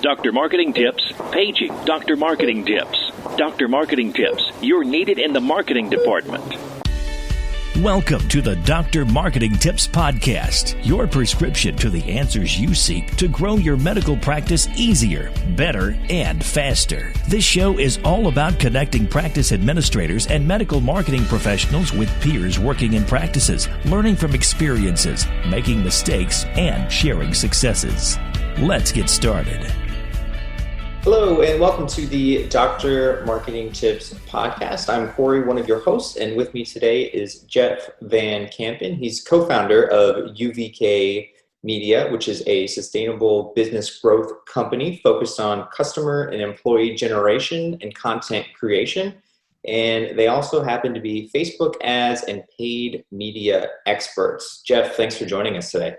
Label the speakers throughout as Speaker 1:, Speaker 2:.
Speaker 1: Dr. Marketing Tips, paging Dr. Marketing Tips. Dr. Marketing Tips, you're needed in the marketing department.
Speaker 2: Welcome to the Dr. Marketing Tips Podcast, your prescription to the answers you seek to grow your medical practice easier, better, and faster. This show is all about connecting practice administrators and medical marketing professionals with peers working in practices, learning from experiences, making mistakes, and sharing successes. Let's get started.
Speaker 3: Hello, and welcome to the Dr. Marketing Tips Podcast. I'm Corey, one of your hosts, and with me today is Jeff Van Kampen. He's co-founder of UVK Media, which is a sustainable business growth company focused on customer and employee generation and content creation. And they also happen to be Facebook ads and paid media experts. Jeff, thanks for joining us today.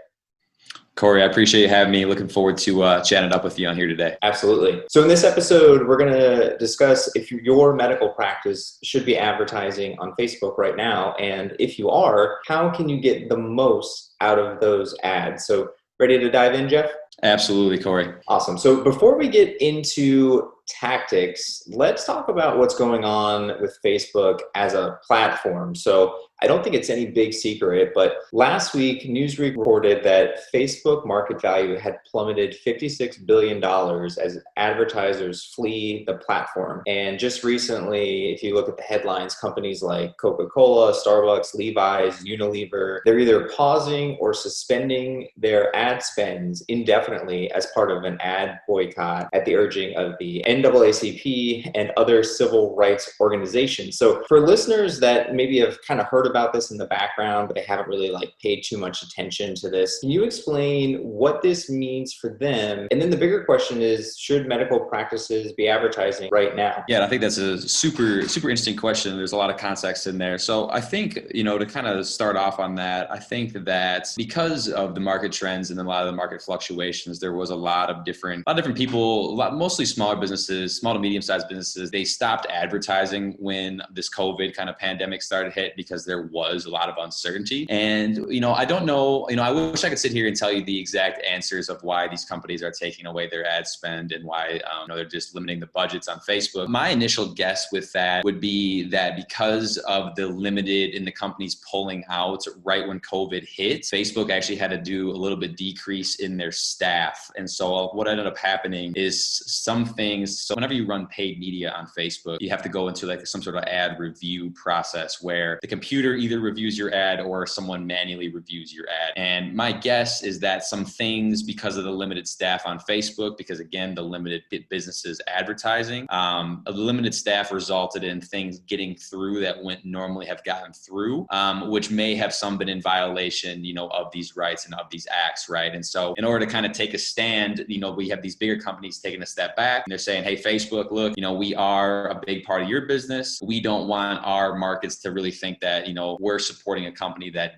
Speaker 4: Corey, I appreciate you having me. Looking forward to chatting up with you on here today.
Speaker 3: Absolutely. So in this episode, we're going to discuss if your medical practice should be advertising on Facebook right now. And if you are, how can you get the most out of those ads? So ready to dive in, Jeff?
Speaker 4: Absolutely, Corey.
Speaker 3: Awesome. So before we get into tactics, let's talk about what's going on with Facebook as a platform. So I don't think it's any big secret, but last week, Newsweek reported that Facebook market value had plummeted $56 billion as advertisers flee the platform. And just recently, if you look at the headlines, companies like Coca-Cola, Starbucks, Levi's, Unilever, they're either pausing or suspending their ad spends indefinitely as part of an ad boycott at the urging of the NAACP and other civil rights organizations. So for listeners that maybe have kind of heard about this in the background, but they haven't really paid too much attention to this, can you explain what this means for them? And then the bigger question is, should medical practices be advertising right now?
Speaker 4: Yeah, I think that's a super interesting question. There's a lot of context in there. So I think, to kind of start off on that, I think that because of the market trends and a lot of the market fluctuations, there was a lot of different people, mostly smaller businesses, small to medium-sized businesses. They stopped advertising when this COVID kind of pandemic started to hit because there was a lot of uncertainty. And, I don't know, I wish I could sit here and tell you the exact answers of why these companies are taking away their ad spend and why they're just limiting the budgets on Facebook. My initial guess with that would be that because of the limited and the companies pulling out right when COVID hit, Facebook actually had to do a little bit decrease in their staff. And so what ended up happening is some things, so whenever you run paid media on Facebook, you have to go into some sort of ad review process where the computer either reviews your ad or someone manually reviews your ad. And my guess is that some things, because of the limited staff on Facebook, because again, the limited businesses advertising, a limited staff resulted in things getting through that wouldn't normally have gotten through, which may have some been in violation, of these rights and of these acts, right? And so in order to kind of take a stand, we have these bigger companies taking a step back and they're saying, hey, Facebook, look, we are a big part of your business. We don't want our markets to really think that, we're supporting a company that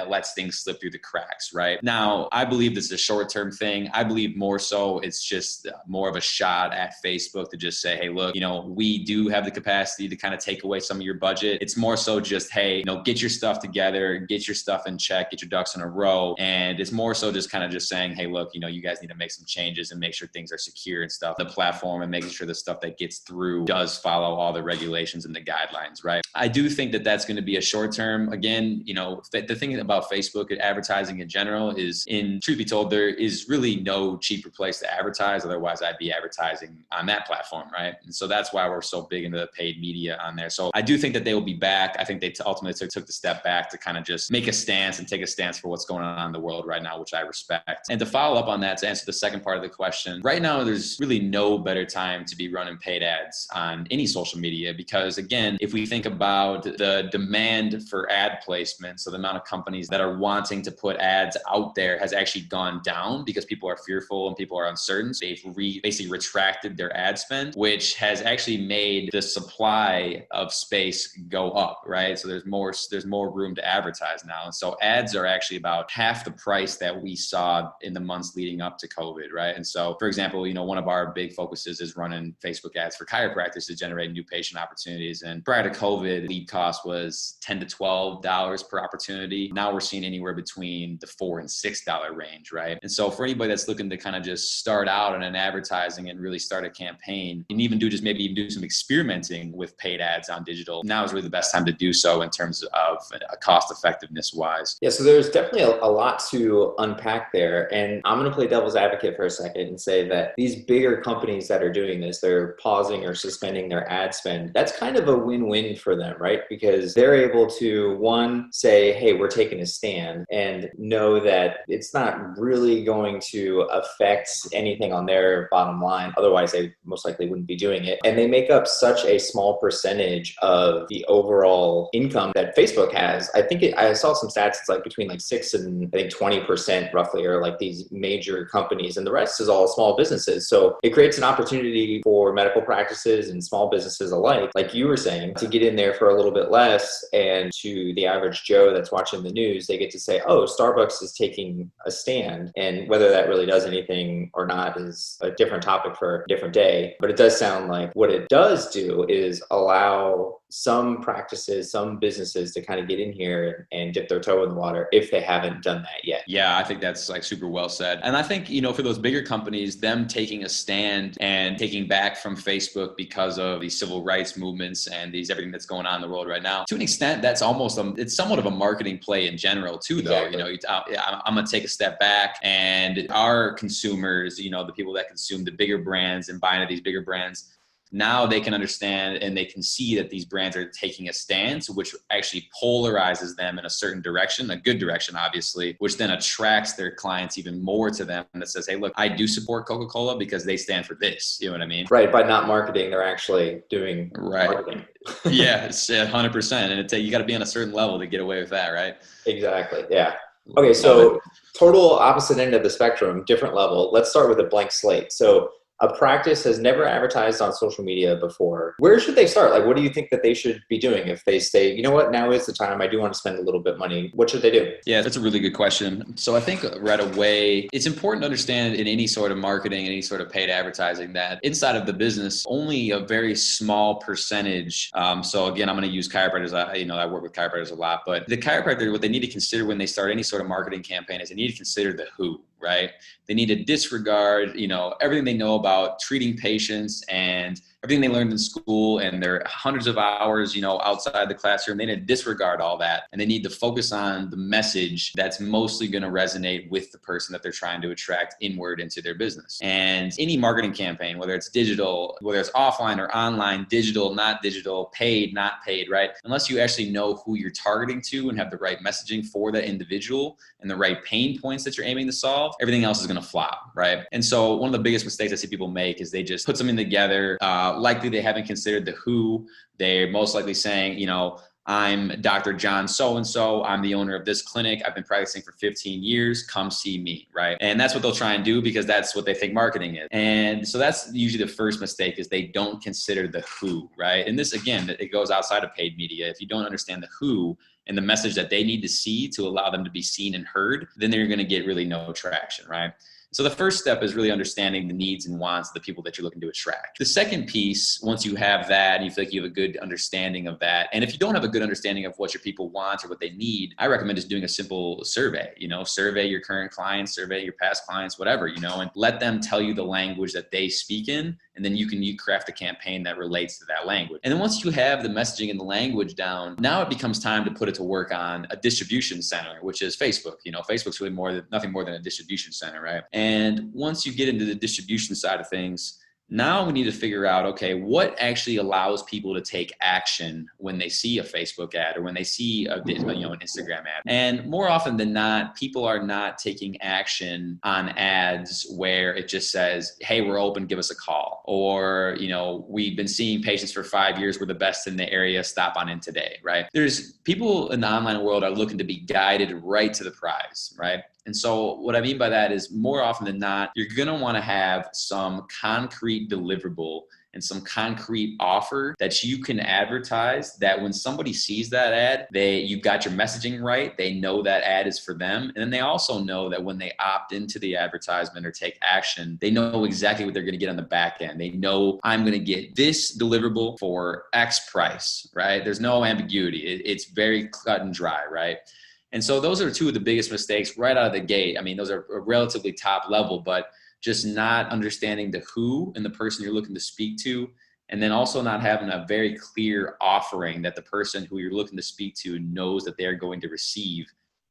Speaker 4: lets things slip through the cracks, right? Now, I believe this is a short-term thing. I believe more so it's just more of a shot at Facebook to just say, hey, look, we do have the capacity to kind of take away some of your budget. It's more so just, hey, get your stuff together, get your stuff in check, get your ducks in a row. And it's more so just kind of just saying, hey, look, you guys need to make some changes and make sure things are secure and stuff, the platform, and making sure the stuff that gets through does follow all the regulations and the guidelines, right? I do think that that's going to be a short term. Again, the thing about Facebook and advertising in general is, truth be told, there is really no cheaper place to advertise. Otherwise, I'd be advertising on that platform, right? And so that's why we're so big into the paid media on there. So I do think that they will be back. I think they ultimately took the step back to kind of just make a stance and take a stance for what's going on in the world right now, which I respect. And to follow up on that, to answer the second part of the question, right now, there's really no better time to be running paid ads on any social media because, again, if we think about the demand for ad placement, so the amount of companies that are wanting to put ads out there has actually gone down because people are fearful and people are uncertain. So they've basically retracted their ad spend, which has actually made the supply of space go up, right? So there's more room to advertise now. And so ads are actually about half the price that we saw in the months leading up to COVID, right? And so, for example, one of our big focuses is running Facebook ads for chiropractors to generate new patient opportunities. And prior to COVID, lead cost was $10 to $12 per opportunity. Now we're seeing anywhere between the $4 and $6 range, right? And so for anybody that's looking to kind of just start out in an advertising and really start a campaign, and even do some experimenting with paid ads on digital, now is really the best time to do so in terms of cost effectiveness wise.
Speaker 3: Yeah, so there's definitely a lot to unpack there. And I'm going to play devil's advocate for a second and say that these bigger companies that are doing this, they're pausing or suspending their ad spend. That's kind of a win-win for them, right? Because they're able to, one, say, hey, we're taking a stand, and know that it's not really going to affect anything on their bottom line. Otherwise, they most likely wouldn't be doing it. And they make up such a small percentage of the overall income that Facebook has. I saw some stats, it's like between like 6 and I think 20% roughly are like these major companies, and the rest is all small businesses. So it creates an opportunity for medical practices and small businesses alike, like you were saying, to get in there for a little bit less. And to the average Joe that's watching the news, they get to say, oh, Starbucks is taking a stand. And whether that really does anything or not is a different topic for a different day. But it does sound like what it does do is allow some practices, some businesses to kind of get in here and dip their toe in the water if they haven't done that yet.
Speaker 4: Yeah, I think that's like super well said. And I think, for those bigger companies, them taking a stand and taking back from Facebook because of these civil rights movements and everything that's going on in the world right now, to an extent, that's almost, it's somewhat of a marketing play in general too, though.
Speaker 3: Exactly.
Speaker 4: I'm going to take a step back, and our consumers, the people that consume the bigger brands and buy into these bigger brands, now they can understand and they can see that these brands are taking a stance, which actually polarizes them in a certain direction, a good direction, obviously, which then attracts their clients even more to them. And that says, hey, look, I do support Coca-Cola because they stand for this. You know what I mean?
Speaker 3: Right. By not marketing, they're actually doing marketing.
Speaker 4: Yeah, it's 100%. And you got to be on a certain level to get away with that, right?
Speaker 3: Exactly. Yeah. Okay. So total opposite end of the spectrum, different level. Let's start with a blank slate. So a practice has never advertised on social media before. Where should they start? Like, what do you think that they should be doing if they say, you know what, now is the time, I do want to spend a little bit of money? What should they do?
Speaker 4: Yeah, that's a really good question. So I think right away, it's important to understand in any sort of marketing, any sort of paid advertising, that inside of the business, only a very small percentage. So again, I'm going to use chiropractors. I work with chiropractors a lot, but the chiropractor, what they need to consider when they start any sort of marketing campaign is they need to consider the who. Right? They need to disregard, everything they know about treating patients and everything they learned in school and their hundreds of hours, outside the classroom. They need to disregard all that. And they need to focus on the message that's mostly going to resonate with the person that they're trying to attract inward into their business. And any marketing campaign, whether it's digital, whether it's offline or online, digital, not digital, paid, not paid, right? Unless you actually know who you're targeting to and have the right messaging for that individual and the right pain points that you're aiming to solve, everything else is going to flop, right? And so one of the biggest mistakes I see people make is they just put something together. Likely they haven't considered the who. They're most likely saying, I'm Dr. John so-and-so. I'm the owner of this clinic. I've been practicing for 15 years. Come see me, right? And that's what they'll try and do because that's what they think marketing is. And so that's usually the first mistake, is they don't consider the who, right? And this, again, it goes outside of paid media. If you don't understand the who and the message that they need to see to allow them to be seen and heard, then they're going to get really no traction, right? So the first step is really understanding the needs and wants of the people that you're looking to attract. The second piece, once you have that and you feel like you have a good understanding of that, and if you don't have a good understanding of what your people want or what they need, I recommend just doing a simple survey. Survey your current clients, survey your past clients, whatever, and let them tell you the language that they speak in, and then you craft a campaign that relates to that language. And then once you have the messaging and the language down, now it becomes time to put it to work on a distribution center, which is Facebook. Facebook's really nothing more than a distribution center, right? And once you get into the distribution side of things, now we need to figure out, okay, what actually allows people to take action when they see a Facebook ad or when they see an Instagram ad. And more often than not, people are not taking action on ads where it just says, hey, we're open, give us a call. Or, we've been seeing patients for 5 years, we're the best in the area, stop on in today, right? There's people in the online world are looking to be guided right to the prize, right? And so what I mean by that is more often than not, you're going to want to have some concrete deliverable and some concrete offer that you can advertise, that when somebody sees that ad, you've got your messaging right, they know that ad is for them. And then they also know that when they opt into the advertisement or take action, they know exactly what they're going to get on the back end. They know, I'm going to get this deliverable for X price, right? There's no ambiguity. It's very cut and dry, right? And so those are two of the biggest mistakes right out of the gate. I mean, those are relatively top level, but just not understanding the who and the person you're looking to speak to, and then also not having a very clear offering that the person who you're looking to speak to knows that they're going to receive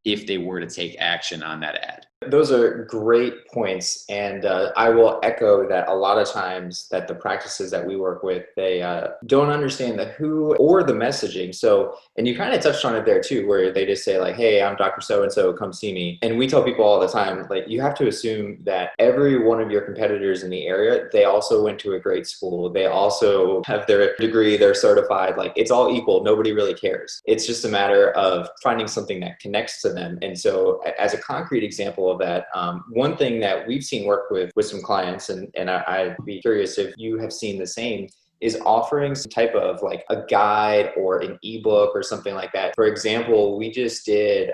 Speaker 4: if they were to take action on that ad.
Speaker 3: Those are great points. And I will echo that a lot of times that the practices that we work with, they don't understand the who or the messaging. So, and you kind of touched on it there too, where they just say like, hey, I'm Dr. So-and-so, come see me. And we tell people all the time, like, you have to assume that every one of your competitors in the area, they also went to a great school. They also have their degree, they're certified. Like, it's all equal. Nobody really cares. It's just a matter of finding something that connects to them. And so as a concrete example of that, one thing that we've seen work with some clients, and I'd be curious if you have seen the same, is offering some type of like a guide or an ebook or something like that. For example, we just did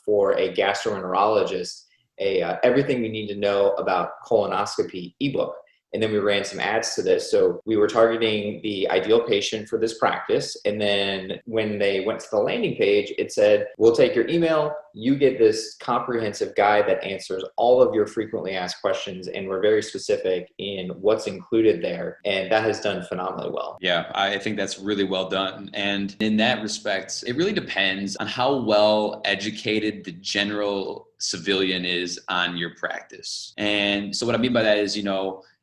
Speaker 3: for a gastroenterologist a everything we need to know about colonoscopy ebook. And then we ran some ads to this. So we were targeting the ideal patient for this practice. And then when they went to the landing page, it said, we'll take your email. You get this comprehensive guide that answers all of your frequently asked questions. And we're very specific in what's included there. And that has done phenomenally well.
Speaker 4: Yeah, I think that's really well done. And in that respect, it really depends on how well educated the general civilian is on your practice. And so what I mean by that is,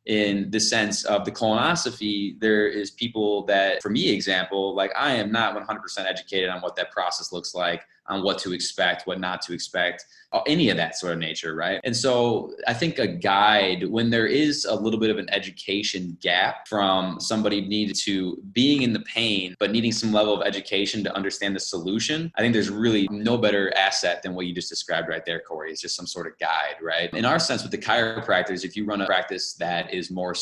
Speaker 4: in the sense of the colonoscopy, there is people that, for me, example, like I am not 100% educated on what that process looks like, on what to expect, what not to expect, any of that sort of nature, right? And so I think a guide, when there is a little bit of an education gap from somebody needed to being in the pain, but needing some level of education to understand the solution, I think there's really no better asset than what you just described right there, Corey. It's just some sort of guide, right? In our sense with the chiropractors, if you run a practice that is more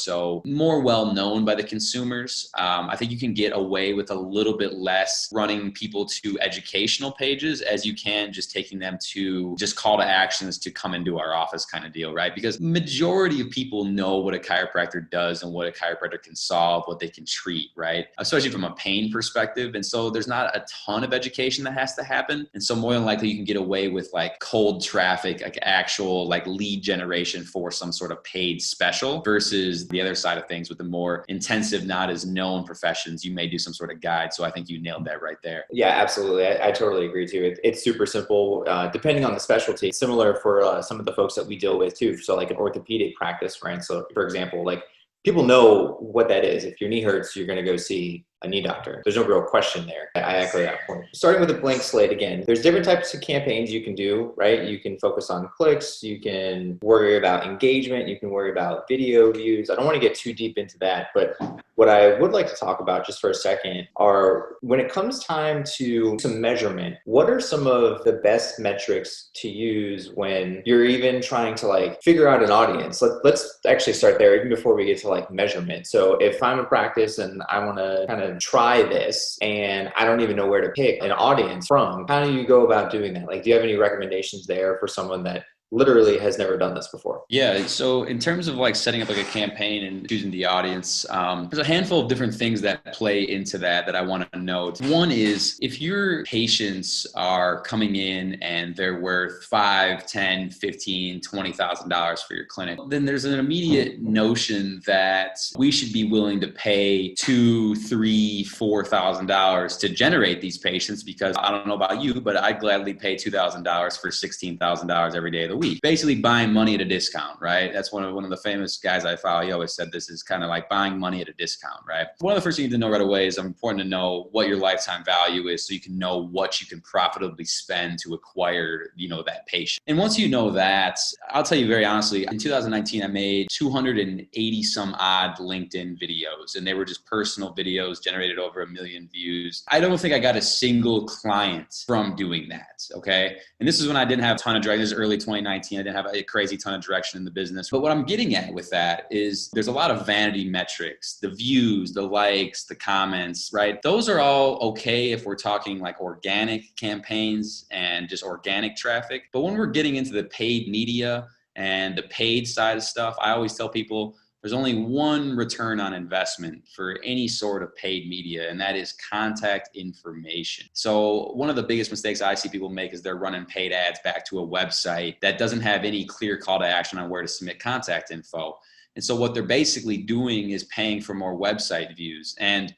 Speaker 4: well known by the consumers, I think you can get away with a little bit less running people to educational pages as you can just taking them to just call to actions to come into our office kind of deal, right? Because majority of people know what a chiropractor does and what a chiropractor can solve, what they can treat, right? Especially from a pain perspective. And so there's not a ton of education that has to happen. And so more than likely you can get away with like cold traffic, like actual like lead generation for some sort of paid special versus the other side of things with the more intensive, not as known professions. You may do some sort of guide. So I think you nailed that right there.
Speaker 3: Yeah, absolutely. I totally agree too. It's super simple, depending on the specialty. It's similar for some of the folks that we deal with too. So like an orthopedic practice, right? So for example, like people know what that is. If your knee hurts, you're going to go see a knee doctor. There's no real question there. I echo that point. Starting with a blank slate again, there's different types of campaigns you can do, right? You can focus on clicks. You can worry about engagement. You can worry about video views. I don't want to get too deep into that, but what I would like to talk about just for a second are when it comes time to some measurement, what are some of the best metrics to use when you're even trying to like figure out an audience? Let's actually start there even before we get to like measurement. So if I'm a practice and I want to kind of try this and I don't even know where to pick an audience from, how do you go about doing that? Like, do you have any recommendations there for someone that literally has never done this before?
Speaker 4: Yeah. So in terms of like setting up like a campaign and choosing the audience, there's a handful of different things that play into that I want to note. One is if your patients are coming in and they're worth $5, $10, $15, $20,000 for your clinic, then there's an immediate notion that we should be willing to pay $2,000, $3,000, $4,000 to generate these patients, because I don't know about you, but I'd gladly pay $2,000 for $16,000 every day of the week. Basically buying money at a discount, right? That's one of the famous guys I follow. He always said this is kind of like buying money at a discount, right? One of the first things you need to know right away is important to know what your lifetime value is so you can know what you can profitably spend to acquire, that patient. And once you know that, I'll tell you very honestly, in 2019, I made 280 some odd LinkedIn videos, and they were just personal videos, generated over 1 million views. I don't think I got a single client from doing that, okay? And this is when I didn't have a ton of drugs. This is early 2019. 2019. I didn't have a crazy ton of direction in the business. But what I'm getting at with that is there's a lot of vanity metrics, the views, the likes, the comments, right? Those are all okay if we're talking like organic campaigns and just organic traffic. But when we're getting into the paid media and the paid side of stuff, I always tell people there's only one return on investment for any sort of paid media, and that is contact information. So one of the biggest mistakes I see people make is they're running paid ads back to a website that doesn't have any clear call to action on where to submit contact info. And so what they're basically doing is paying for more website views. And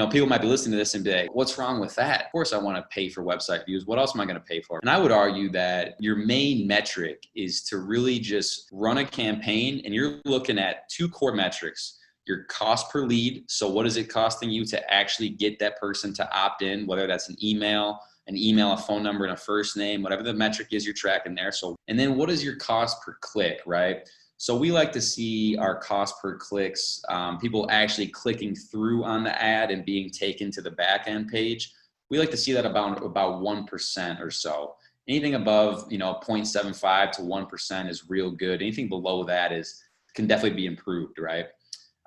Speaker 4: people might be listening to this and be like, what's wrong with that? Of course I want to pay for website views. What else am I going to pay for? And I would argue that your main metric is to really just run a campaign, and you're looking at two core metrics: your cost per lead. So what is it costing you to actually get that person to opt in, whether that's an email, a phone number, and a first name, whatever the metric is you're tracking there. So, and then what is your cost per click, right? So we like to see our cost per clicks, people actually clicking through on the ad and being taken to the back end page. We like to see that about 1% or so. Anything above, 0.75 to 1% is real good. Anything below that can definitely be improved, right?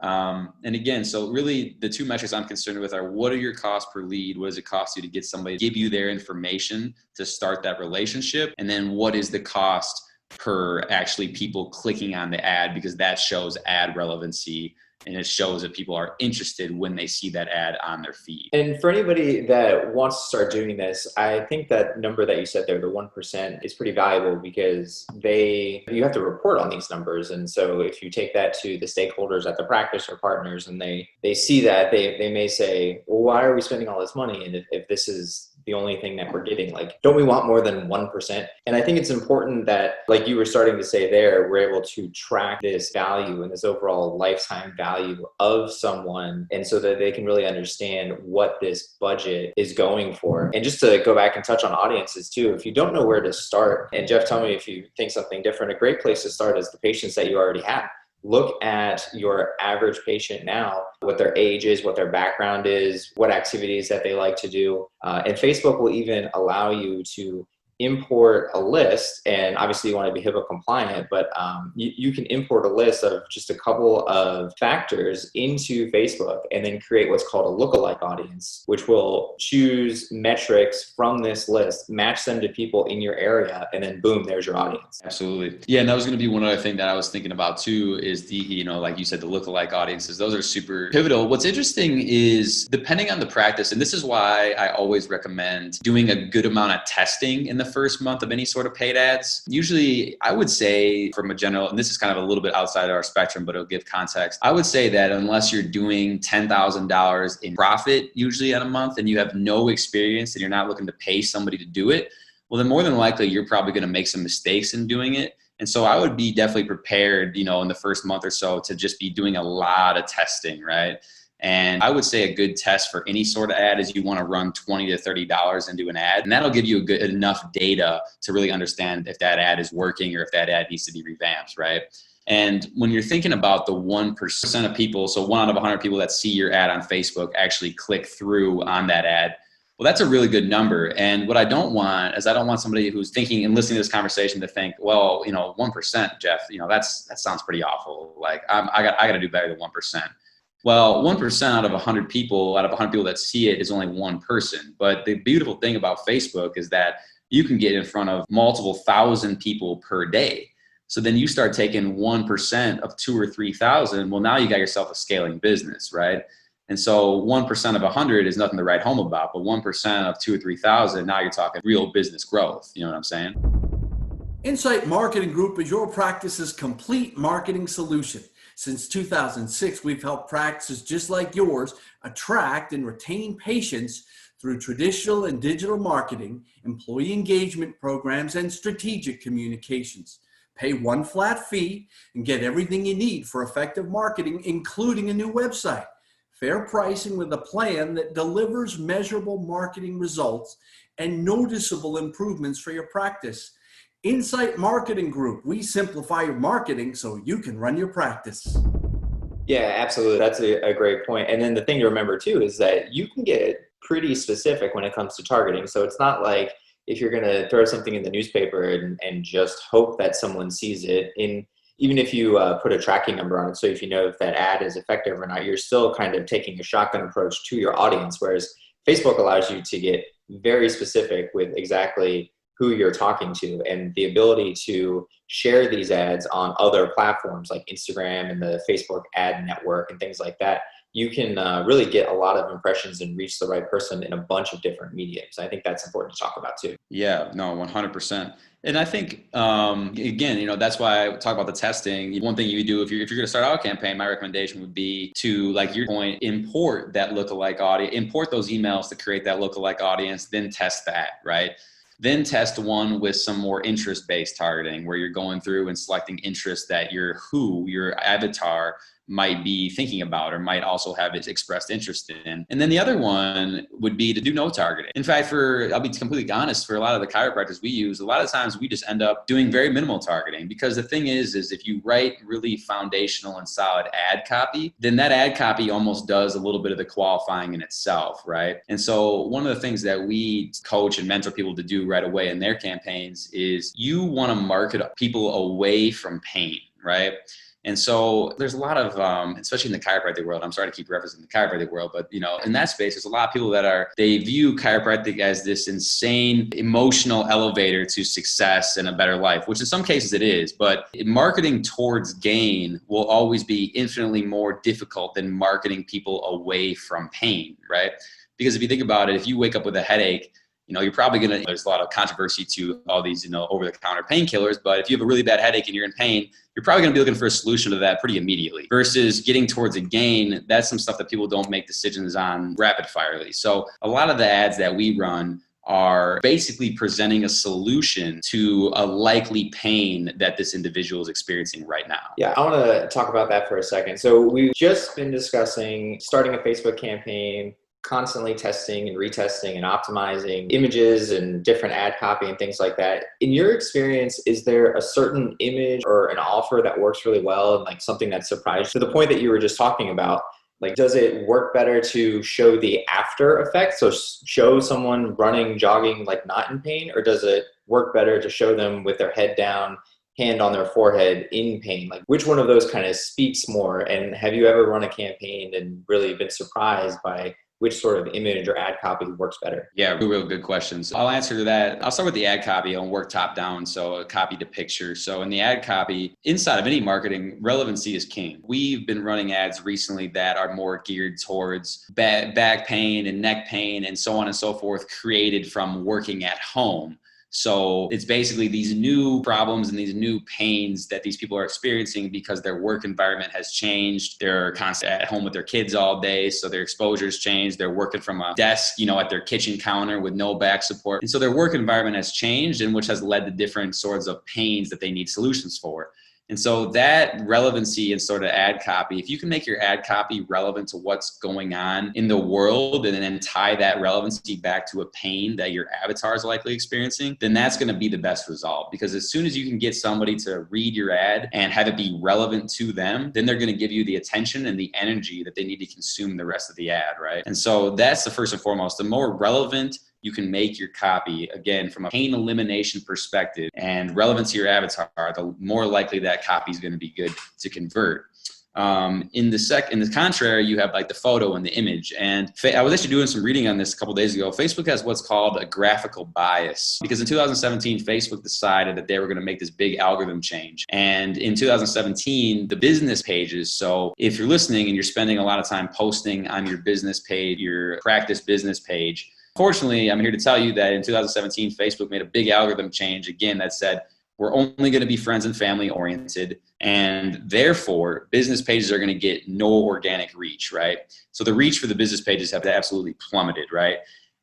Speaker 4: And again, so really the two metrics I'm concerned with are: what are your costs per lead? What does it cost you to get somebody to give you their information to start that relationship? And then what is the cost per actually people clicking on the ad, because that shows ad relevancy and it shows that people are interested when they see that ad on their feed.
Speaker 3: And for anybody that wants to start doing this, I think that number that you said there, the 1%, is pretty valuable because you have to report on these numbers. And so if you take that to the stakeholders at the practice or partners and they see that, they may say, well, why are we spending all this money? And if this is the only thing that we're getting, like, don't we want more than 1%? And I think it's important that, like you were starting to say there, we're able to track this value and this overall lifetime value of someone, and so that they can really understand what this budget is going for. And just to go back and touch on audiences too, if you don't know where to start, and Jeff, tell me if you think something different, a great place to start is the patients that you already have. Look at your average patient now, what their age is, what their background is, what activities that they like to do. And Facebook will even allow you to import a list, and obviously you want to be HIPAA compliant, but you can import a list of just a couple of factors into Facebook and then create what's called a lookalike audience, which will choose metrics from this list, match them to people in your area, and then boom, there's your audience.
Speaker 4: Absolutely. Yeah, and that was going to be one other thing that I was thinking about too, is the, like you said, the lookalike audiences. Those are super pivotal. What's interesting is, depending on the practice, and this is why I always recommend doing a good amount of testing in the first month of any sort of paid ads. Usually, I would say from a general, and this is kind of a little bit outside our spectrum, but it'll give context. I would say that unless you're doing $10,000 in profit, usually at a month, and you have no experience and you're not looking to pay somebody to do it, well, then more than likely, you're probably going to make some mistakes in doing it. And so I would be definitely prepared, in the first month or so to just be doing a lot of testing, right? And I would say a good test for any sort of ad is you want to run $20 to $30 into an ad. And that'll give you enough data to really understand if that ad is working or if that ad needs to be revamped, right? And when you're thinking about the 1% of people, so 1 out of 100 people that see your ad on Facebook actually click through on that ad, well, that's a really good number. And what I don't want is, I don't want somebody who's thinking and listening to this conversation to think, well, 1%, Jeff, that sounds pretty awful. Like I got to do better than 1%. Well, 1% out of 100 people that see it is only one person. But the beautiful thing about Facebook is that you can get in front of multiple thousand people per day. So then you start taking 1% of 2,000 or 3,000. Well, now you got yourself a scaling business, right? And so 1% of 100 is nothing to write home about, but 1% of 2,000 or 3,000, now you're talking real business growth. You know what I'm saying?
Speaker 5: Insight Marketing Group is your practice's complete marketing solution. Since 2006, we've helped practices just like yours attract and retain patients through traditional and digital marketing, employee engagement programs, and strategic communications. Pay one flat fee and get everything you need for effective marketing, including a new website. Fair pricing with a plan that delivers measurable marketing results and noticeable improvements for your practice. Insight Marketing Group, we simplify your marketing so you can run your practice.
Speaker 3: Yeah, absolutely. That's a great point. And then the thing to remember too is that you can get pretty specific when it comes to targeting. So it's not like if you're going to throw something in the newspaper and just hope that someone sees it, even if you put a tracking number on it, so if you know if that ad is effective or not, you're still kind of taking a shotgun approach to your audience, whereas Facebook allows you to get very specific with exactly who you're talking to, and the ability to share these ads on other platforms like Instagram and the Facebook ad network and things like that. You can really get a lot of impressions and reach the right person in a bunch of different mediums. I think that's important to talk about too.
Speaker 4: Yeah, no, 100%. And I think, again, that's why I talk about the testing. One thing you do if you're going to start out a campaign, my recommendation would be to, like your point, import that lookalike audience, import those emails to create that lookalike audience, then test that, right? Then test one with some more interest-based targeting where you're going through and selecting interests that your avatar might be thinking about or might also have its expressed interest in. And then the other one would be to do no targeting. In fact, I'll be completely honest, for a lot of the chiropractors we use, a lot of times we just end up doing very minimal targeting, because the thing is if you write really foundational and solid ad copy, then that ad copy almost does a little bit of the qualifying in itself, right? And so one of the things that we coach and mentor people to do right away in their campaigns is you want to market people away from pain, right? And so there's a lot of, especially in the chiropractic world, I'm sorry to keep referencing the chiropractic world, but in that space, there's a lot of people they view chiropractic as this insane emotional elevator to success and a better life, which in some cases it is, but marketing towards gain will always be infinitely more difficult than marketing people away from pain, right? Because if you think about it, if you wake up with a headache, you're probably there's a lot of controversy to all these, over-the-counter painkillers, but if you have a really bad headache and you're in pain, you're probably going to be looking for a solution to that pretty immediately. Versus getting towards a gain, that's some stuff that people don't make decisions on rapid-firely. So a lot of the ads that we run are basically presenting a solution to a likely pain that this individual is experiencing right now.
Speaker 3: Yeah, I want to talk about that for a second. So we've just been discussing starting a Facebook campaign, constantly testing and retesting and optimizing images and different ad copy and things like that. In your experience, is there a certain image or an offer that works really well and like something that surprised you? To the point that you were just talking about, like, does it work better to show the after effects? So show someone running, jogging, like not in pain, or does it work better to show them with their head down, hand on their forehead in pain? Like, which one of those kind of speaks more? And have you ever run a campaign and really been surprised by which sort of image or ad copy works better?
Speaker 4: Yeah, real good questions. I'll answer that. I'll start with the ad copy. I'll work top down, so a copy to picture. So in the ad copy, inside of any marketing, relevancy is king. We've been running ads recently that are more geared towards back pain and neck pain and so on and so forth, created from working at home. So it's basically these new problems and these new pains that these people are experiencing because their work environment has changed. They're constantly at home with their kids all day, so their exposure's changed. They're working from a desk, at their kitchen counter with no back support. And so their work environment has changed, and which has led to different sorts of pains that they need solutions for. And so that relevancy and sort of ad copy, if you can make your ad copy relevant to what's going on in the world and then tie that relevancy back to a pain that your avatar is likely experiencing, then that's going to be the best result. Because as soon as you can get somebody to read your ad and have it be relevant to them, then they're going to give you the attention and the energy that they need to consume the rest of the ad, right? And so that's the first and foremost. The more relevant you can make your copy, again, from a pain elimination perspective and relevant to your avatar, the more likely that copy is going to be good to convert. In the contrary, you have like the photo and the image. And I was actually doing some reading on this a couple of days ago. Facebook has what's called a graphical bias, because in 2017, Facebook decided that they were going to make this big algorithm change. And in 2017, the business pages, so if you're listening and you're spending a lot of time posting on your business page, your practice business page, fortunately, I'm here to tell you that in 2017, Facebook made a big algorithm change, again, that said, we're only going to be friends and family oriented, and therefore business pages are going to get no organic reach, right? So the reach for the business pages have absolutely plummeted, right?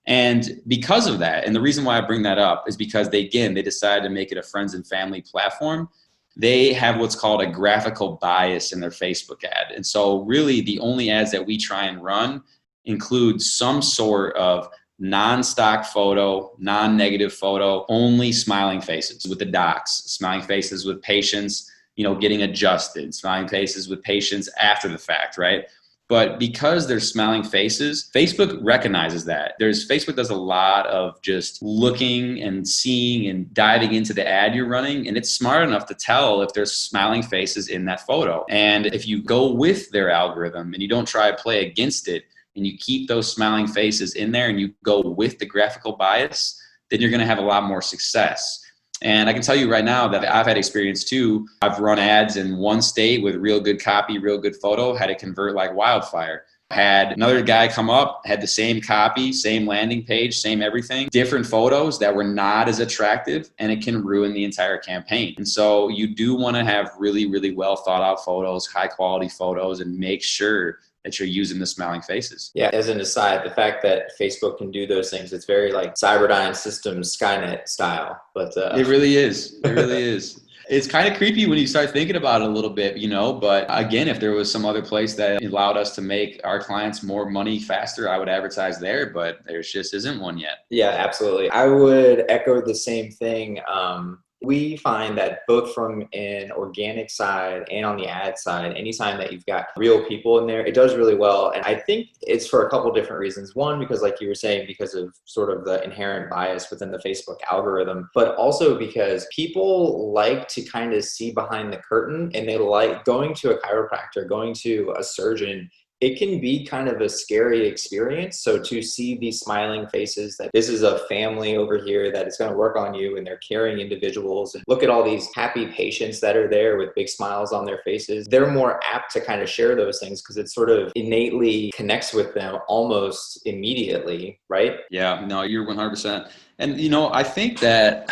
Speaker 4: And because of that, and the reason why I bring that up is because they decided to make it a friends and family platform. They have what's called a graphical bias in their Facebook ad. And so really the only ads that we try and run include some sort of non-stock photo, non-negative photo, only smiling faces with the docs, smiling faces with patients, getting adjusted, smiling faces with patients after the fact, right? But because they're smiling faces, Facebook recognizes that. Facebook does a lot of just looking and seeing and diving into the ad you're running. And it's smart enough to tell if there's smiling faces in that photo. And if you go with their algorithm and you don't try to play against it, and you keep those smiling faces in there and you go with the graphical bias, then you're going to have a lot more success. And I can tell you right now that I've had experience too. I've run ads in one state with real good copy, real good photo, had it convert like wildfire. Had another guy come up, had the same copy, same landing page, same everything, different photos that were not as attractive, and it can ruin the entire campaign. And so you do want to have really, really well thought out photos, high quality photos, and make sure that you're using the smiling faces.
Speaker 3: Yeah, as an aside, the fact that Facebook can do those things, it's very like Cyberdyne Systems Skynet style. But
Speaker 4: it really is. It really is. It's kind of creepy when you start thinking about it a little bit, but again, if there was some other place that allowed us to make our clients more money faster, I would advertise there, but there just isn't one yet.
Speaker 3: Yeah, absolutely. I would echo the same thing. We find that both from an organic side and on the ad side, anytime that you've got real people in there, it does really well. And I think it's for a couple different reasons. One, because like you were saying, because of sort of the inherent bias within the Facebook algorithm, but also because people like to kind of see behind the curtain, and they like going to a chiropractor, going to a surgeon. It can be kind of a scary experience. So to see these smiling faces, that this is a family over here that is going to work on you, and they're caring individuals, and look at all these happy patients that are there with big smiles on their faces, they're more apt to kind of share those things because it sort of innately connects with them almost immediately, right?
Speaker 4: Yeah, no, you're 100%. And, I think that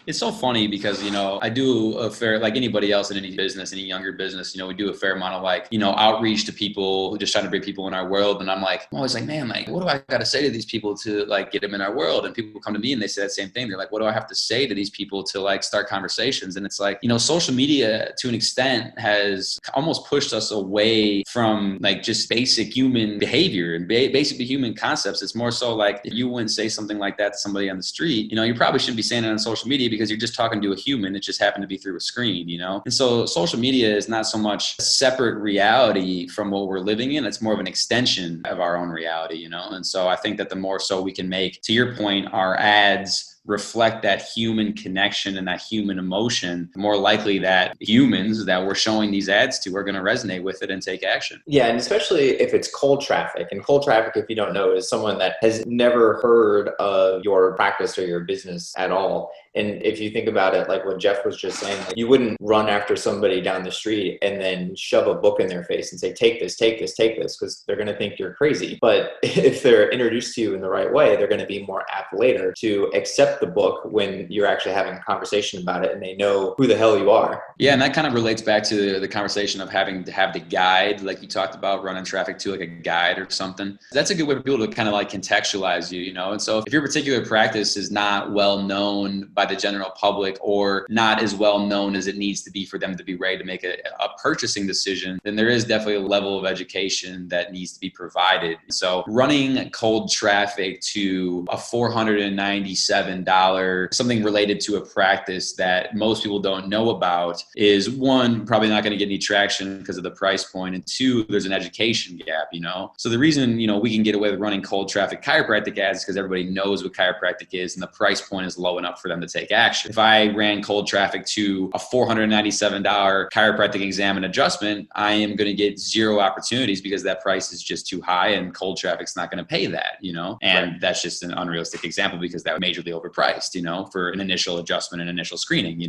Speaker 4: it's so funny because, I do a fair, like anybody else in any business, any younger business, we do a fair amount of outreach to people who just trying to bring people in our world. And I'm always like, man, what do I got to say to these people to get them in our world? And people come to me and they say that same thing. They're like, what do I have to say to these people to start conversations? And it's social media to an extent has almost pushed us away from just basic human behavior and basic human concepts. It's more so if you wouldn't say something like that to somebody on the street, you probably shouldn't be saying it on social media because you're just talking to a human. It just happened to be through a screen, And so social media is not so much a separate reality from what we're living in. It's more of an extension of our own reality, And so I think that the more so we can make, to your point, our ads reflect that human connection and that human emotion, the more likely that humans that we're showing these ads to are going to resonate with it and take action.
Speaker 3: Yeah, and especially if it's cold traffic. And cold traffic, if you don't know, is someone that has never heard of your practice or your business at all. And if you think about it, like what Jeff was just saying, you wouldn't run after somebody down the street and then shove a book in their face and say, take this, because they're going to think you're crazy. But if they're introduced to you in the right way, they're going to be more apt later to accept the book when you're actually having a conversation about it and they know who the hell you are.
Speaker 4: Yeah, and that kind of relates back to the conversation of having to have the guide, like you talked about, running traffic to a guide or something. That's a good way for people to kind of contextualize you, And so if your particular practice is not well known by the general public or not as well known as it needs to be for them to be ready to make a purchasing decision, then there is definitely a level of education that needs to be provided. So running cold traffic to a $497, something related to a practice that most people don't know about, is one, probably not going to get any traction because of the price point, and two, there's an education gap, So the reason, we can get away with running cold traffic chiropractic ads is because everybody knows what chiropractic is and the price point is low enough for them to take action. If I ran cold traffic to a $497 chiropractic exam and adjustment, I am going to get zero opportunities because that price is just too high and cold traffic's not going to pay that, And that's just an unrealistic example because that was majorly overpriced, for an initial adjustment and initial screening,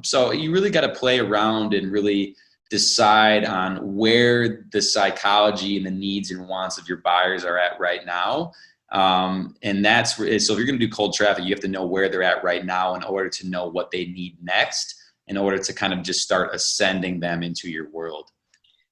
Speaker 4: So you really got to play around and really decide on where the psychology and the needs and wants of your buyers are at right now. And that's so if you're going to do cold traffic, you have to know where they're at right now in order to know what they need next, in order to kind of just start ascending them into your world.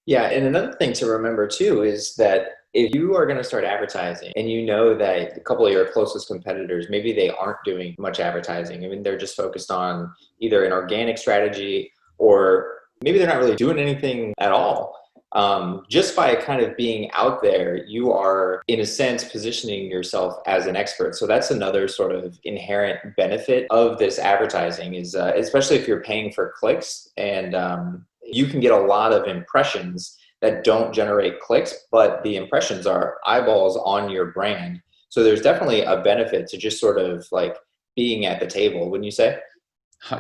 Speaker 3: Yeah. And another thing to remember too is that if you are going to start advertising and you know that a couple of your closest competitors, maybe they aren't doing much advertising. I mean, they're just focused on either an organic strategy or maybe they're not really doing anything at all. Just by kind of being out there, you are, in a sense, positioning yourself as an expert. So that's another sort of inherent benefit of this advertising is, especially if you're paying for clicks and you can get a lot of impressions that don't generate clicks, but the impressions are eyeballs on your brand. So there's definitely a benefit to just sort of like being at the table, wouldn't you say?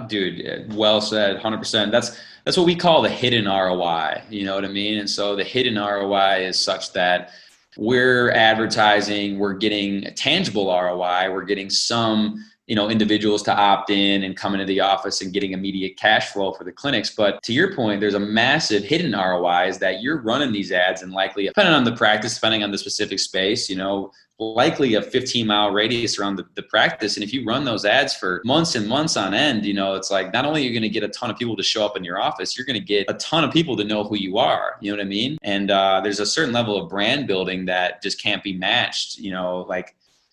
Speaker 4: Dude, well said, 100%. That's what we call the hidden ROI. You know what I mean? And so the hidden ROI is such that we're advertising, we're getting a tangible ROI, we're getting some, individuals to opt in and come into the office and getting immediate cash flow for the clinics. But to your point, there's a massive hidden ROI is that you're running these ads and likely, depending on the practice, depending on the specific space, likely a 15-mile radius around the practice. And if you run those ads for months and months on end, it's like not only are you going to get a ton of people to show up in your office, you're going to get a ton of people to know who you are. You know what I mean? And there's a certain level of brand building that just can't be matched.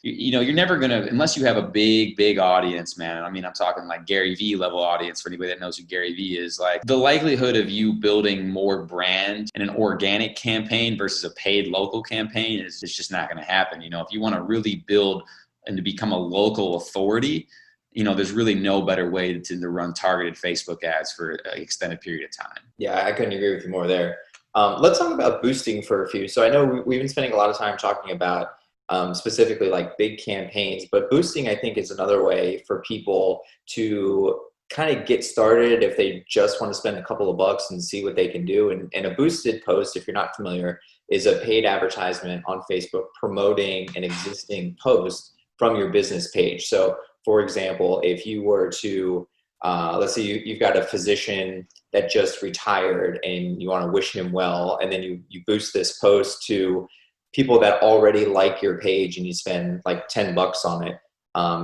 Speaker 4: You're never going to, unless you have a big audience, man. I mean, I'm talking like Gary Vee level audience for anybody that knows who Gary Vee is. Like the likelihood of you building more brand in an organic campaign versus a paid local campaign is just not going to happen. If you want to really build and to become a local authority, there's really no better way to run targeted Facebook ads for an extended period of time.
Speaker 3: Yeah, I couldn't agree with you more there. Let's talk about boosting for a few. So I know we've been spending a lot of time talking about specifically like big campaigns, but boosting I think is another way for people to kind of get started if they just want to spend a couple of bucks and see what they can do. And a boosted post, if you're not familiar, is a paid advertisement on Facebook promoting an existing post from your business page. So for example, if you were to let's say you've got a physician that just retired and you want to wish him well, and then you boost this post to people that already like your page and you spend like $10 on it,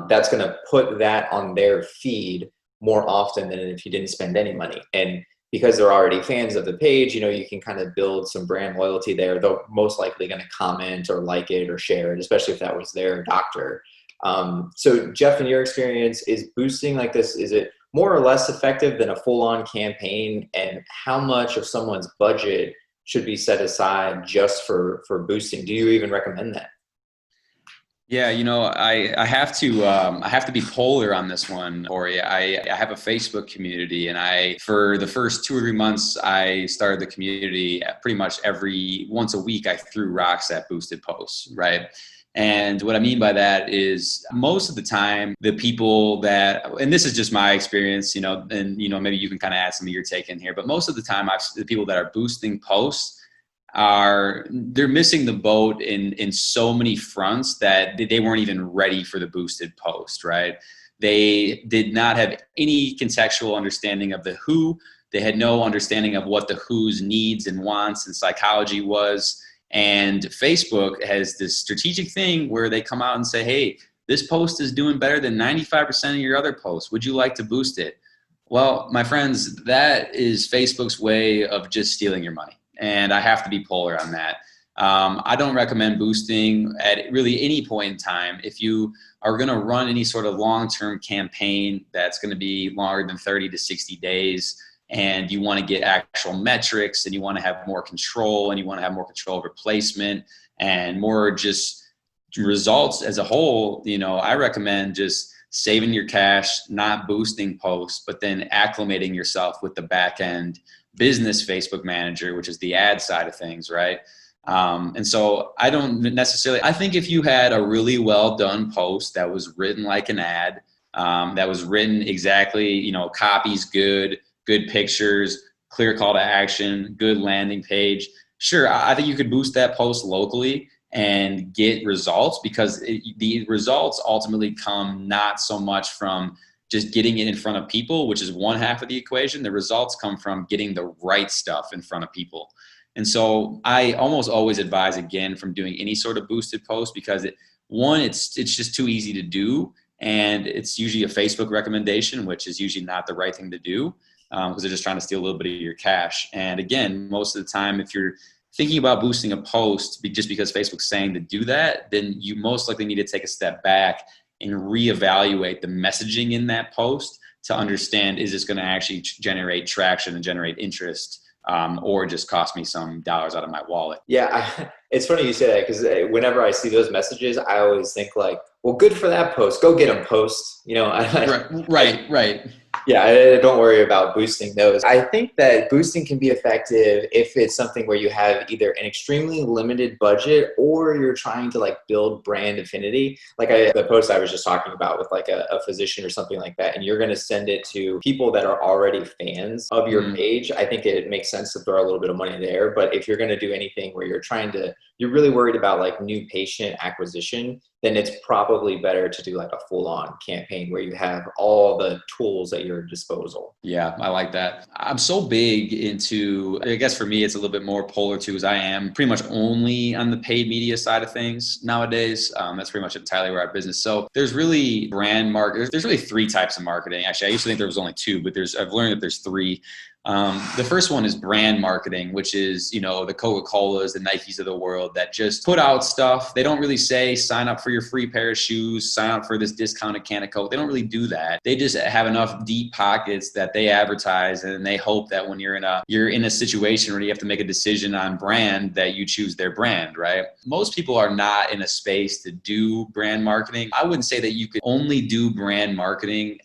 Speaker 3: that's going to put that on their feed more often than if you didn't spend any money. And because they're already fans of the page, you can kind of build some brand loyalty there. They're most likely going to comment or like it or share it, especially if that was their doctor. So Jeff, in your experience, is boosting like this, is it more or less effective than a full-on campaign? And how much of someone's budget should be set aside just for boosting? Do you even recommend that?
Speaker 4: Yeah, I have to be polar on this one, Ori. I have a Facebook community, and for the first 2 or 3 months, I started the community pretty much once a week. I threw rocks at boosted posts, right? And what I mean by that is most of the time, the people that, and this is just my experience, and maybe you can kind of add some of your take in here, but most of the time, the people that are boosting posts they're missing the boat in so many fronts that they weren't even ready for the boosted post, right? They did not have any contextual understanding of the who. They had no understanding of what the who's needs and wants and psychology was. And Facebook has this strategic thing where they come out and say, hey, this post is doing better than 95% of your other posts. Would you like to boost it? Well, my friends, that is Facebook's way of just stealing your money. And I have to be polar on that. I don't recommend boosting at really any point in time. If you are going to run any sort of long-term campaign that's going to be longer than 30 to 60 days, and you want to get actual metrics and you want to have more control and you want to have more control over placement and more just results as a whole, I recommend just saving your cash, not boosting posts, but then acclimating yourself with the back end business Facebook manager, which is the ad side of things, right? And so I think if you had a really well done post that was written like an ad, that was written exactly, copy's good pictures, clear call to action, good landing page. Sure, I think you could boost that post locally and get results because the results ultimately come not so much from just getting it in front of people, which is one half of the equation. The results come from getting the right stuff in front of people. And so I almost always advise again from doing any sort of boosted post because it's just too easy to do. And it's usually a Facebook recommendation, which is usually not the right thing to do. Because they're just trying to steal a little bit of your cash. And again, most of the time, if you're thinking about boosting a post just because Facebook's saying to do that, then you most likely need to take a step back and reevaluate the messaging in that post to understand, is this going to actually generate traction and generate interest or just cost me some dollars out of my wallet?
Speaker 3: Yeah, it's funny you say that because whenever I see those messages, I always think like, well, good for that post. Go get them, post.
Speaker 4: Right.
Speaker 3: Yeah, don't worry about boosting those. I think that boosting can be effective if it's something where you have either an extremely limited budget or you're trying to like build brand affinity. Like the post I was just talking about with like a physician or something like that, and you're going to send it to people that are already fans of your page. I think it makes sense to throw a little bit of money there. But if you're going to do anything where you're really worried about like new patient acquisition, then it's probably better to do like a full-on campaign where you have all the tools at your disposal.
Speaker 4: Yeah, I like that. I'm so big into, I guess for me, it's a little bit more polar too, as I am pretty much only on the paid media side of things nowadays. That's pretty much entirely where I business. So there's really brand market. There's really three types of marketing. Actually, I used to think there was only two, but I've learned that there's three. The first one is brand marketing, which is, the Coca-Colas, the Nikes of the world that just put out stuff. They don't really say, sign up for your free pair of shoes, sign up for this discounted can of Coke. They don't really do that. They just have enough deep pockets that they advertise, and they hope that when you're in a situation where you have to make a decision on brand, that you choose their brand, right? Most people are not in a space to do brand marketing. I wouldn't say that you could only do brand marketing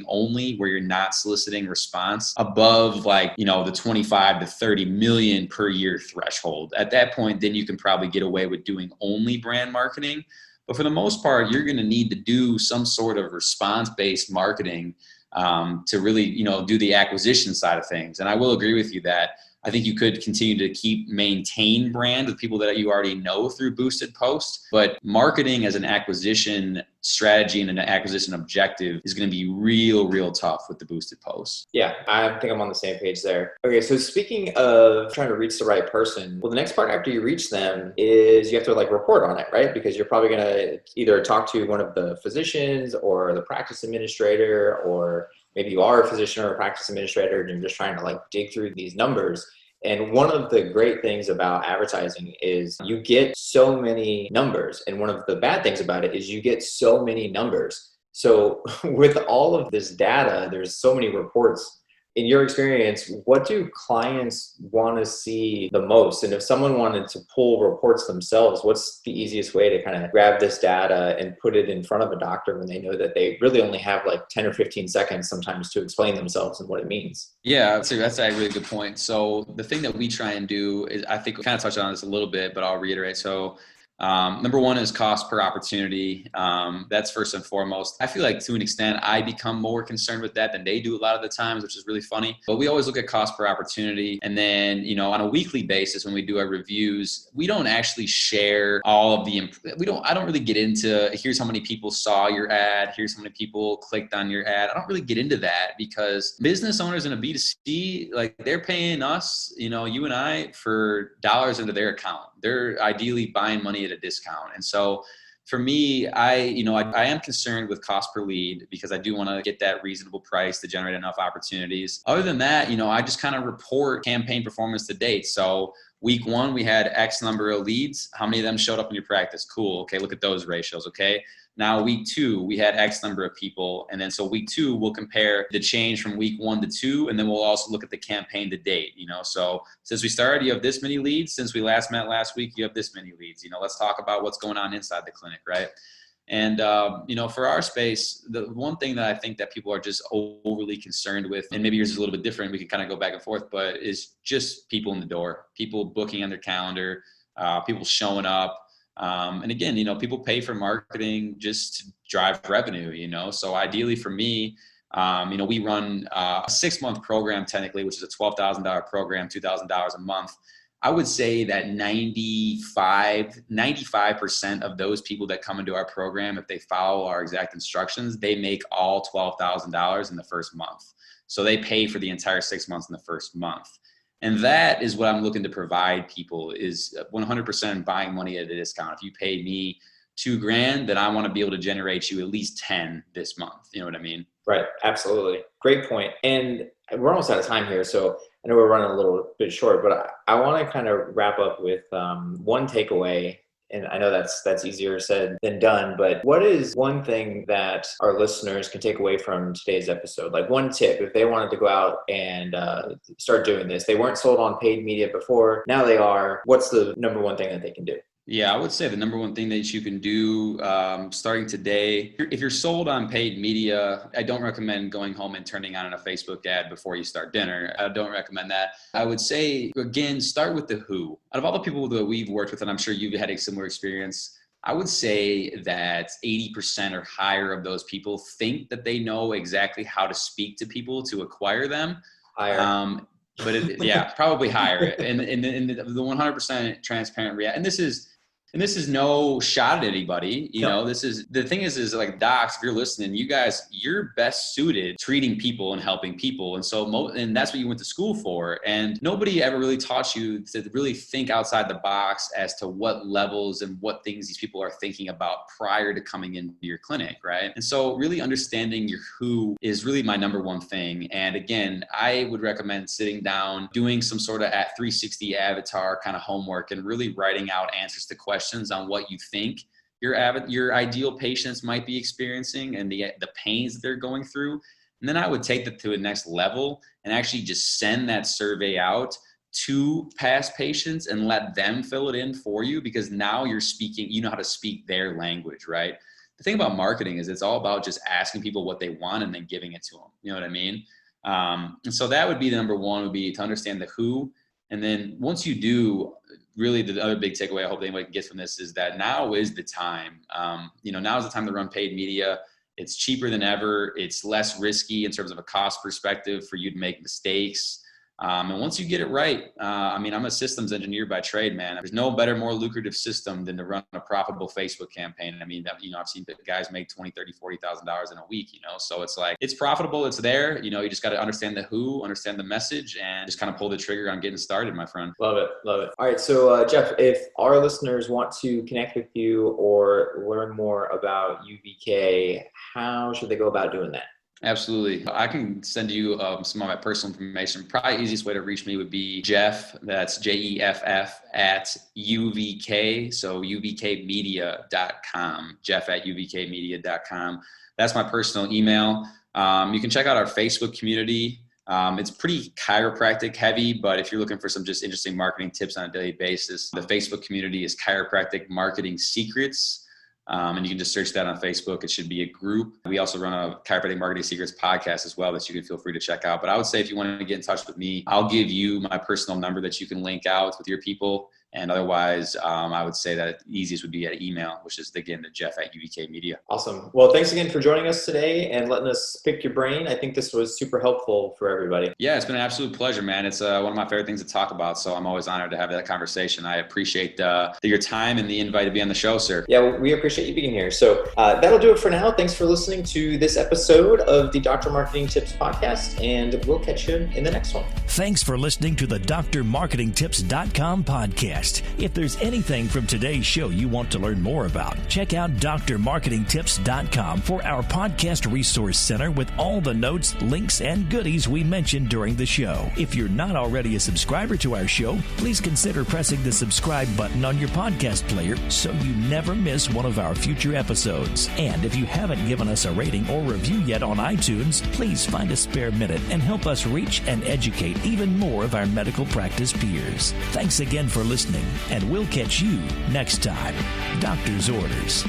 Speaker 4: only where you're not soliciting response above the 25 to 30 million per year threshold. At that point, then you can probably get away with doing only brand marketing. But for the most part, you're going to need to do some sort of response-based marketing to really, do the acquisition side of things. And I will agree with you that I think you could continue to maintain brand with people that you already know through boosted posts, but marketing as an acquisition strategy and an acquisition objective is going to be real tough with the boosted posts.
Speaker 3: Yeah, I think I'm on the same page there. Okay, so speaking of trying to reach the right person, well, the next part after you reach them is you have to report on it, right? Because you're probably going to either talk to one of the physicians or the practice administrator, or maybe you are a physician or a practice administrator and you're just trying to dig through these numbers. And one of the great things about advertising is you get so many numbers. And one of the bad things about it is you get so many numbers. So with all of this data, there's so many reports. In your experience, what do clients want to see the most? And if someone wanted to pull reports themselves, what's the easiest way to kind of grab this data and put it in front of a doctor when they know that they really only have 10 or 15 seconds sometimes to explain themselves and what it means?
Speaker 4: Yeah, so that's a really good point. So the thing that we try and do is, I think we kind of touched on this a little bit, but I'll reiterate. So number one is cost per opportunity. That's first and foremost. I feel like to an extent, I become more concerned with that than they do a lot of the times, which is really funny. But we always look at cost per opportunity. And then, on a weekly basis, when we do our reviews, we don't actually share all of I don't really get into, here's how many people saw your ad, here's how many people clicked on your ad. I don't really get into that because business owners in a B2C, they're paying us, you and I, for dollars into their account. They're ideally buying money at a discount. And so for me, I am concerned with cost per lead because I do want to get that reasonable price to generate enough opportunities. Other than that, I just kind of report campaign performance to date. So week 1, we had X number of leads. How many of them showed up in your practice? Cool. Okay. Look at those ratios. Okay. Now week 2, we had X number of people. And then so week 2, we'll compare the change from week 1 to 2. And then we'll also look at the campaign to date, So since we started, you have this many leads. Since we last met last week, you have this many leads. Let's talk about what's going on inside the clinic, right? And, for our space, the one thing that I think that people are just overly concerned with, and maybe yours is a little bit different, we can kind of go back and forth, but is just people in the door, people booking on their calendar, people showing up. And again, people pay for marketing just to drive revenue, So ideally for me, we run a 6-month program technically, which is a $12,000 program, $2,000 a month. I would say that 95% of those people that come into our program, if they follow our exact instructions, they make all $12,000 in the first month. So they pay for the entire 6 months in the first month. And that is what I'm looking to provide people is 100% buying money at a discount. If you pay me $2,000, then I want to be able to generate you at least 10 this month. You know what I mean?
Speaker 3: Right. Absolutely. Great point. And we're almost out of time here. So I know we're running a little bit short, but I want to kind of wrap up with one takeaway. And I know that's easier said than done, but what is one thing that our listeners can take away from today's episode? One tip, if they wanted to go out and start doing this, they weren't sold on paid media before, now they are, what's the number one thing that they can do?
Speaker 4: Yeah, I would say the number one thing that you can do starting today, if you're sold on paid media, I don't recommend going home and turning on a Facebook ad before you start dinner. I don't recommend that. I would say, again, start with the who. Out of all the people that we've worked with, and I'm sure you've had a similar experience, I would say that 80% or higher of those people think that they know exactly how to speak to people to acquire them.
Speaker 3: Higher.
Speaker 4: But probably higher. And the 100% transparent reality. And this is no shot at anybody. You know, this is the thing is like docs, if you're listening, you guys, you're best suited treating people and helping people. And so, and that's what you went to school for. And nobody ever really taught you to really think outside the box as to what levels and what things these people are thinking about prior to coming into your clinic. Right. And so really understanding your who is really my number one thing. And again, I would recommend sitting down, doing some sort of 360 avatar kind of homework and really writing out answers to questions on what you think your ideal patients might be experiencing and the pains that they're going through. And then I would take that to the next level and actually just send that survey out to past patients and let them fill it in for you, because now you're speaking, you know how to speak their language, right? The thing about marketing is it's all about just asking people what they want and then giving it to them. You know what I mean? And so that would be the number one, would be to understand the who. And then once you do, really the other big takeaway I hope anybody can get from this is that now is the time. Now is the time to run paid media. It's cheaper than ever. It's less risky in terms of a cost perspective for you to make mistakes. And once you get it right, I'm a systems engineer by trade, man. There's no better, more lucrative system than to run a profitable Facebook campaign. I've seen guys make $20,000, $30,000, $40,000 in a week, so it's like, it's profitable. It's there, you just got to understand the who, understand the message, and just kind of pull the trigger on getting started, my friend.
Speaker 3: Love it. All right. So Jeff, if our listeners want to connect with you or learn more about UVK, how should they go about doing that?
Speaker 4: Absolutely. I can send you some of my personal information. Probably easiest way to reach me would be Jeff, that's Jeff at UVK, so uvkmedia.com, Jeff at uvkmedia.com. That's my personal email. You can check out our Facebook community. It's pretty chiropractic heavy, but if you're looking for some just interesting marketing tips on a daily basis, the Facebook community is Chiropractic Marketing Secrets. And you can just search that on Facebook. It should be a group. We also run a Chiropractic Marketing Secrets podcast as well that you can feel free to check out. But I would say if you want to get in touch with me, I'll give you my personal number that you can link out with your people. And otherwise, I would say that the easiest would be at email, which is, again, the Jeff at UVK Media.
Speaker 3: Awesome. Well, thanks again for joining us today and letting us pick your brain. I think this was super helpful for everybody.
Speaker 4: Yeah, it's been an absolute pleasure, man. It's one of my favorite things to talk about. So I'm always honored to have that conversation. I appreciate your time and the invite to be on the show, sir.
Speaker 3: Yeah, well, we appreciate you being here. So that'll do it for now. Thanks for listening to this episode of the Dr. Marketing Tips podcast, and we'll catch you in the next one.
Speaker 2: Thanks for listening to the drmarketingtips.com podcast. If there's anything from today's show you want to learn more about, check out drmarketingtips.com for our podcast resource center with all the notes, links, and goodies we mentioned during the show. If you're not already a subscriber to our show, please consider pressing the subscribe button on your podcast player so you never miss one of our future episodes. And if you haven't given us a rating or review yet on iTunes, please find a spare minute and help us reach and educate even more of our medical practice peers. Thanks again for listening, and we'll catch you next time. Doctor's orders.